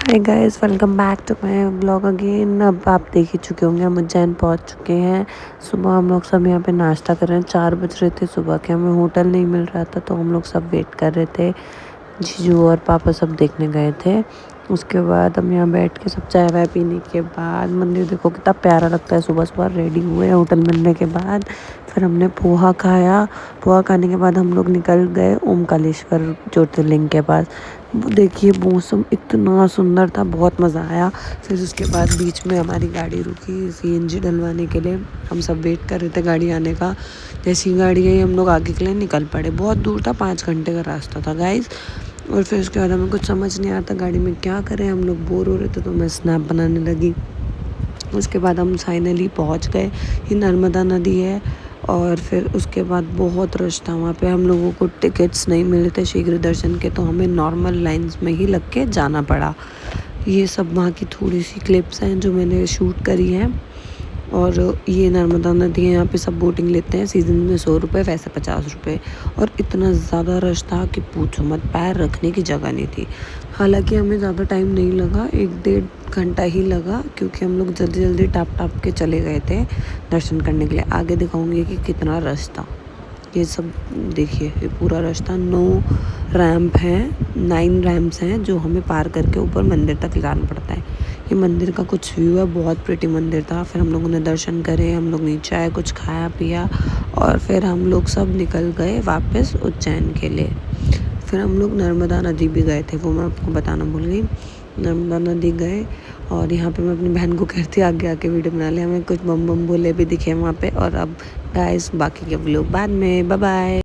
Hi guys, welcome back to my blog again. अब आप देख ही चुके होंगे, हम उज्जैन पहुंच चुके हैं। सुबह हम लोग सब यहाँ पे नाश्ता कर रहे हैं। 4 बज रहे थे सुबह के, हमें होटल नहीं मिल रहा था तो हम लोग सब वेट कर रहे थे। जीजू और पापा सब देखने गए थे। उसके बाद हम यहाँ बैठ के सब चाय वाय पीने के बाद, मंदिर देखो कितना प्यारा लगता है। सुबह सुबह रेडी हुए होटल मिलने के बाद, फिर हमने पोहा खाया। पोहा खाने के बाद हम लोग निकल गए ओमकालेश्वर ज्योतिर्लिंग के पास। वो देखिए मौसम इतना सुंदर था, बहुत मज़ा आया। फिर उसके बाद बीच में हमारी गाड़ी रुकी सीएनजी डलवाने के लिए। हम सब वेट कर रहे थे गाड़ी आने का। जैसी गाड़ी आई हम लोग आगे के लिए निकल पड़े। बहुत दूर था, 5 घंटे का रास्ता था गाइस। और फिर उसके बाद हमें कुछ समझ नहीं आता गाड़ी में क्या करें। हम लोग बोर हो रहे थे तो मैं स्नैप बनाने लगी। उसके बाद हम फाइनली पहुंच गए। ये नर्मदा नदी है। और फिर उसके बाद बहुत रश था वहाँ पे। हम लोगों को टिकट्स नहीं मिले थे शीघ्र दर्शन के, तो हमें नॉर्मल लाइंस में ही लग के जाना पड़ा। ये सब वहाँ की थोड़ी सी क्लिप्स हैं जो मैंने शूट करी हैं। और ये नर्मदा नदी है, यहाँ पे सब बोटिंग लेते हैं। सीज़न में 100 रुपये, वैसे 50 रुपये। और इतना ज़्यादा रश था कि पूछो मत, पैर रखने की जगह नहीं थी। हालांकि हमें ज़्यादा टाइम नहीं लगा, 1-1.5 घंटा ही लगा, क्योंकि हम लोग जल्दी जल्दी टाप टाप के चले गए थे दर्शन करने के लिए। आगे दिखाऊंगी कि कितना रश था। ये सब देखिए, ये पूरा रश था। 9 रैंप हैं, 9 रैंप्स हैं जो हमें पार करके ऊपर मंदिर तक जाना पड़ता है। ये मंदिर का कुछ व्यू है, बहुत प्रिटी मंदिर था। फिर हम लोगों ने दर्शन करे, हम लोग नीचे आए, कुछ खाया पिया और फिर हम लोग सब निकल गए वापस उज्जैन के लिए। फिर हम लोग नर्मदा नदी भी गए थे, वो मैं आपको बताना भूल गई। नर्मदा नदी गए और यहाँ पे मैं अपनी बहन को कहती आगे आके वीडियो बना लिया। हमें कुछ बम बम बोले भी दिखे वहाँ पे। और अब गाइस बाकी के व्लॉग बाद में, बाय बाय।